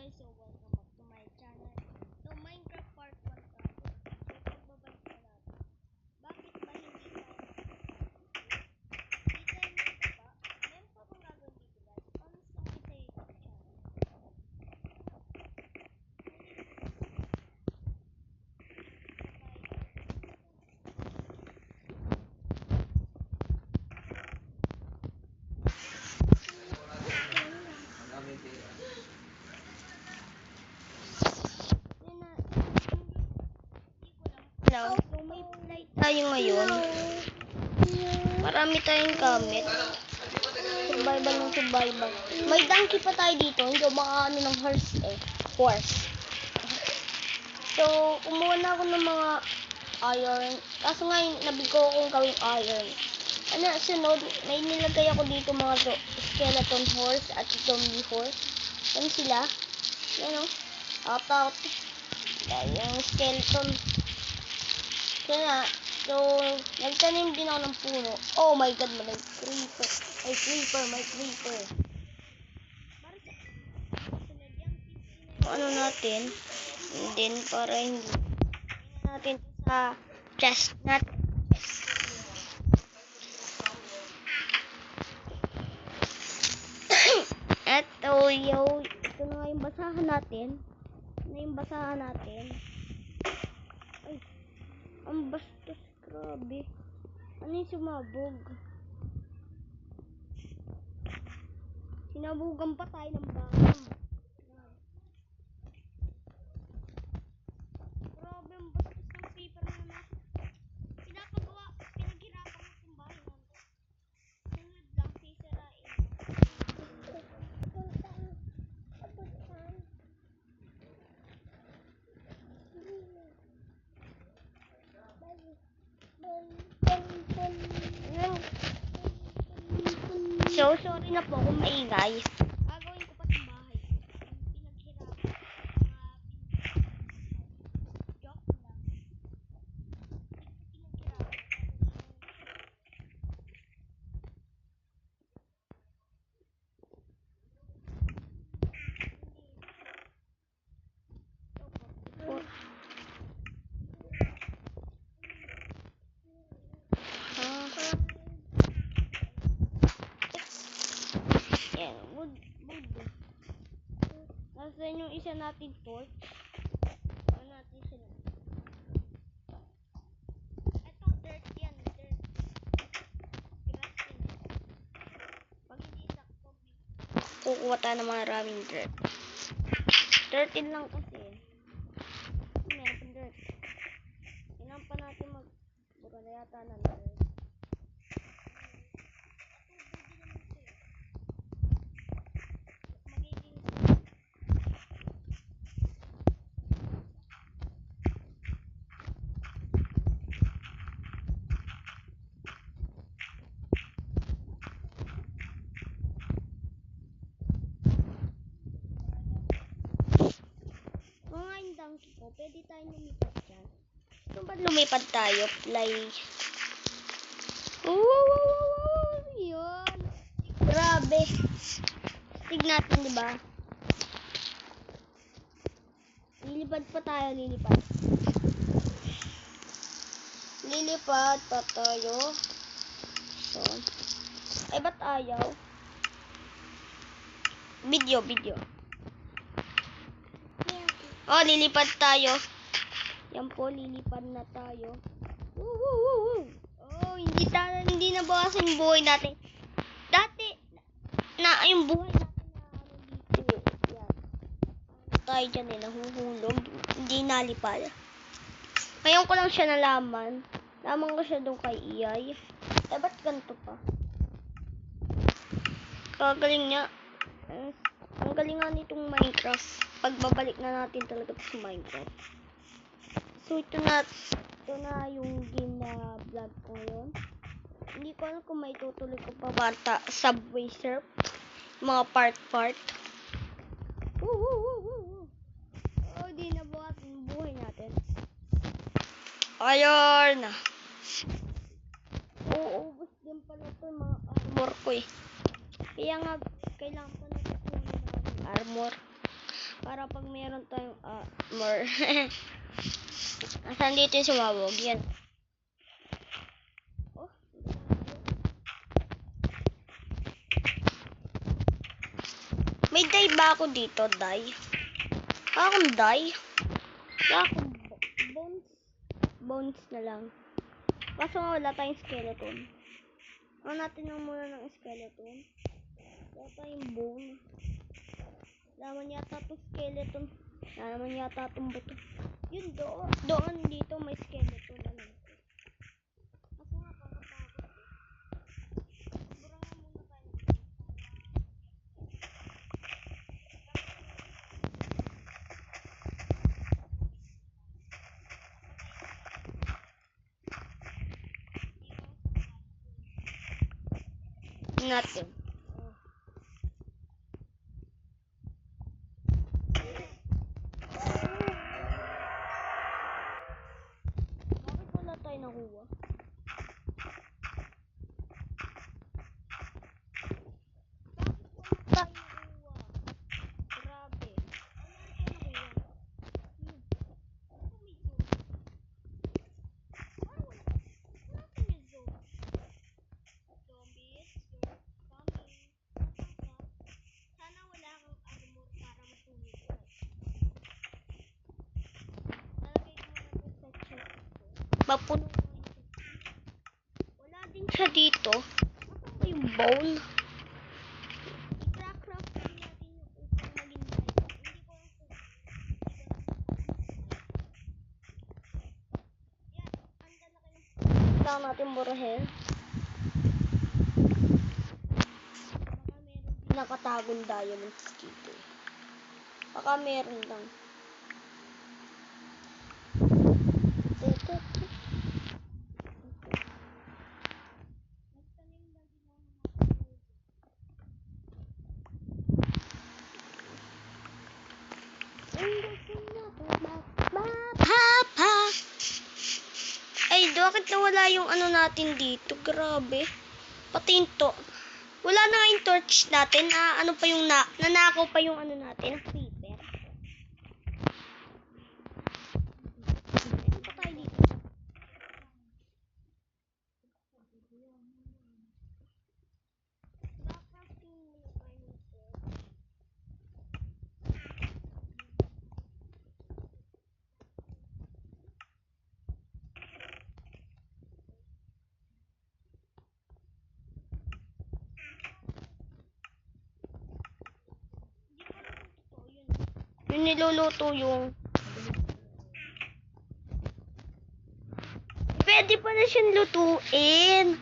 guys, so welcome back to my channel. So Minecraft part 1 tayo. So pagbabalik na natin. Bakit ba hindi tayo hindi tayo magpapa? Meron pa bang gagawin dito guys? Honest lang kita YouTube channel. Hello. So may flight tayo ngayon. Marami tayong gamit. Survival ng survival. May donkey pa tayo dito. Hindi baka ano ng horse eh. Horse. So, kumuha na ako ng mga iron. Kaso nga, nabigo akong gawing iron. Ano, sunod, may nilagay ako dito mga skeleton horse at zombie horse. Yan sila. Yan o. Out. Yan, yung skeleton. Kaya, so, nagtanim din ako ng puno. Oh my god, may creeper. May creeper. Ano natin? And then, para hindi natin sa chest natin. Ito na nga yung basahan natin. Ay, ang bastos, grabe. Ano yung sumabog? Sinabugan pa tayo ng bangam. Grabe, ang bastos ng paper na naman. Pinaghirapan ko itong bahay natin. Sunod lang, sisirain. So, sorry na po kung maingay. Gagawin ko pa itong bahay. Pinaghirapan. Joke lang. Pinaghirapan. Yan, wood. Nasaan yung isa natin torch? Ano natin sila? Ito, dirt yan. Dirt. Grass yan. Pag hindi sakto, kukuha tayo ng maraming dirt. 13 lang kasi. Meron pa dirt. Kailangan pa natin buka na yata ng dirt. Donkey ko, pwede tayo lumipad dyan. Kung ba't lumipad tayo? Fly. Yun. Grabe. Tig natin, diba? Lilipad pa tayo, lilipad. Lilipad pa tayo. So. Ay, ba't ayaw? Video. Oh, lilipad tayo. Yan po, lilipad na tayo. Oh, hindi na bawasan yung buhay natin. Dati, yung buhay natin na dito. Yan. Tayo dyan nahuhulog. Hindi nalipad. Ngayon ko lang siya nalaman. Laman ko siya doon kay Iyay. Eh, ba't ganito pa? Kagaling niya. Ang galing nga nitong Minecraft. Pagbabalik na natin talaga sa Minecraft. So, ito na yung game na vlog ko ngayon. Hindi ko alam kung may tutuloy ko pa bata Subway Surf. Mga part. Oh, di na buhat yung buhay natin. Ayun na. Ubus din pala ito yung mga armor ko eh. Kaya nga, kailangan pa natin yung armor. Para pag meron tayong more. Asan dito yung sumabog? Yan. Oh. May dye ba ako dito? Dye? Akong dye? Akong bones. Bones na lang. Kaso nga wala tayong skeleton. Ano natin lang muna ng skeleton. Wala tayong bone. Laman yata itong skeleton. Laman yata itong buto. Yun doon dito may skeleton. Alam ko. Kaso nga kakatakot. Burangan muna tayo. Natin. Bakit wala tayo nakuha? Bakit wala tayo nakuha? Grabe. Ano nakuha? Ano may zoom? Wala tayong zoom. Zombies, you're coming. Sana wala kang armor para masunog ka. Nalagay ko muna ito sa chest ko. Mapuno ko yung chest. Wala din siya dito. Nasaan ba yung bowl? I-craft din natin yung upang maging diamond. Hindi ko lang kung yan, handa na kayo. Kailangan natin burahin. Baka meron din nakatagong diamonds dito. Baka meron lang. Ay, bakit nawala yung ano natin dito? Grabe. Pati yung to. Wala na nga yung torch natin. Ano pa yung nanakaw pa yung ano natin. Creeper. Ano pa tayo dito? Crafting muna tayo ng torch. Yung niluluto yung pwede pa na siyang lutuin.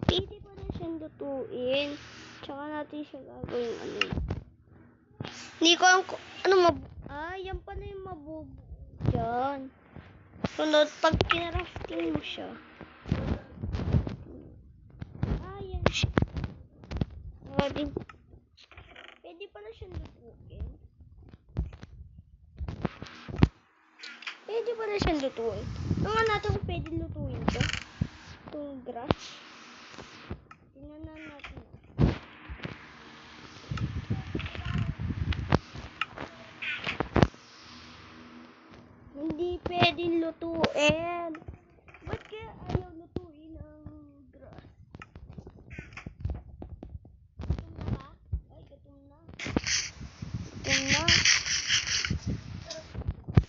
Pwede pa na siyang lutuin. Tsaka natin siya gagawin ano. Hindi ko alam kung ano yan pala yung mabubuo dyan. Sunod, pag kinarafting mo siya. Yan siya. Pwede pa na siyang lutuin. Pwede pa na siyang lutuin. Tingnan natin kung pwede lutuin ito. Itong grass. Tingnan natin. Hindi pwedeng lutuin. Ba't kaya ayaw lutuin ang grass? Gutom na ba? Ay, gutom na. Gutom na.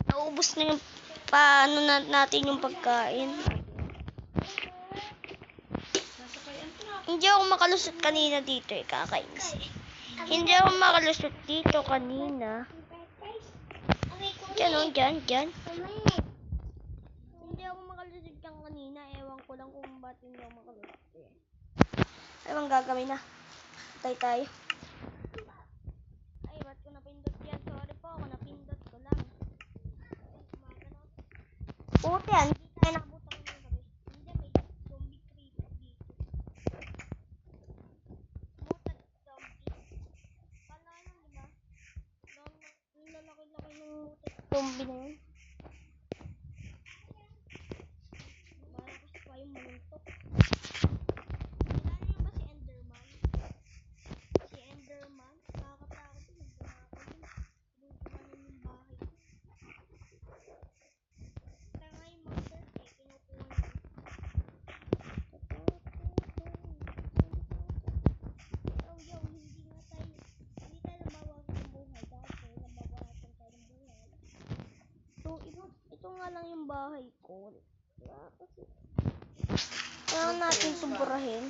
Naubos na yung paano natin yung pagkain. Hindi ako makalusot kanina dito kakainis eh. Hindi ako makalusot dito kanina. Diyan o, dyan. Hindi ako makalusot dyan kanina. Ewan ko lang kung ba't hindi ako makalusot eh. Ewan gagawin na. Tay tayo. Ay, ba't ko napindot yan? Sorry po, ako napindot ko lang. Puti yan, hindi tayo nakabutang ng gabi. Hindi, may zombie creeper dito. Mutant zombie. Kala nyo, diba? Ang lalaki-laki ng mutant zombie na yun. Malakas pa yung maluntok. Kilala nyo ba si Enderman? Si Enderman? Nakakatakot yun. lang yung bahay ko. Kailangan natin sumburahin.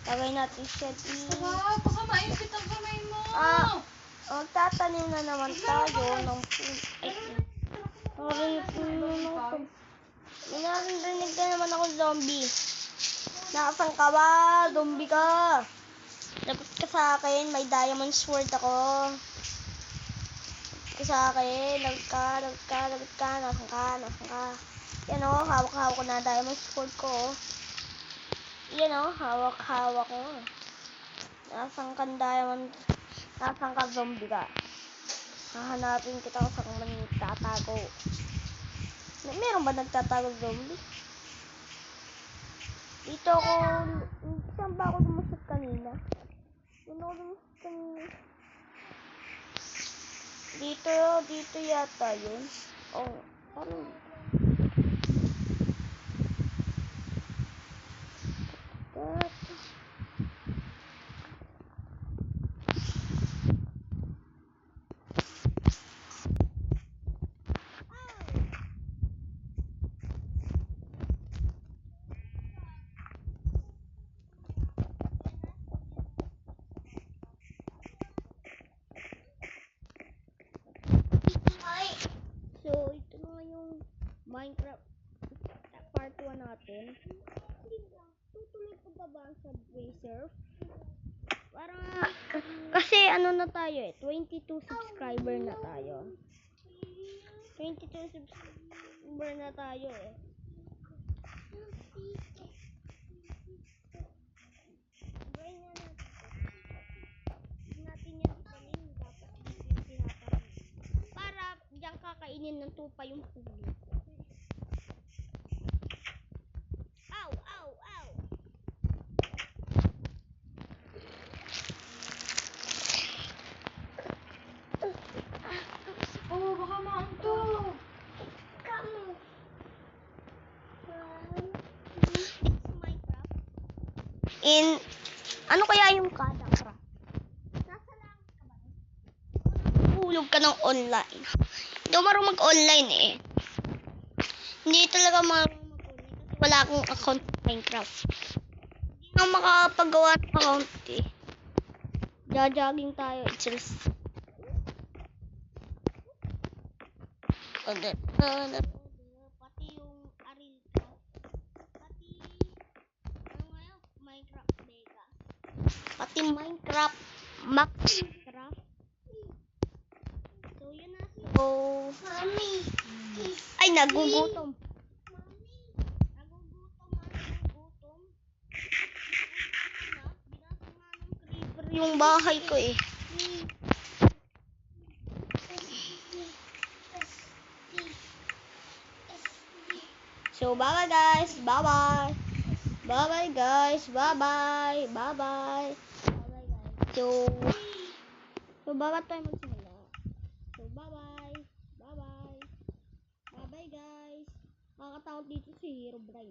Lagay natin siya dito. Pakamain kitang kamay mo. Magtatanim na naman tayo ng Narinig na naman ako, zombie. Nakasang ka ba? Zombie ka. Lagot ka sa akin. May diamond sword ako. Lagot ka sa akin. Lagot ka. Nasaan ka? Yan o, hawak-hawak ko na diamond sword ko. Yan o, hawak-hawak ko. Nasaan ka diamond? Nasaan ka, zombie ka? Hahanapin kita kung saan man tatago. Meron ba nagtatago zombie? Dito ako, saan ba ako lumusot kanina? Dito yata yun. Oh, parang so, ito na yung Minecraft part 1 natin. Tutuloy ko pa ba ang Subway Surf? Parang, kasi ano na tayo 22 subscriber na tayo. 22 subscriber na tayo Try nga natin yan itanim. Dapat dito yung tinatanim. Para diyan kakainin ng tupa yung puno. Ow! Baka maantok. Ano kaya yung kadakra? Nasa lang ka ba? Hulog ka ng online. Hindi ako marunong mag-online Hindi talaga marunong mag-online kasi wala akong account sa Minecraft. Hindi na makapagawa ng account Jogging tayo. Pati yung Aril ko. Pati ano ngayon? Minecraft Vega. Pati Minecraft Maxcraft. So yun na. Mami. Ay, nagugutom. Nagugutom. Binasa nga ng creeper yung bahay ko So, bye-bye guys. Bye-bye. Bye-bye guys. Bye-bye. Bye-bye. Bye-bye guys. So bye-bye tayo magsimula. So, bye-bye. Bye-bye. Bye-bye guys. Nakakatakot dito si Herobrine.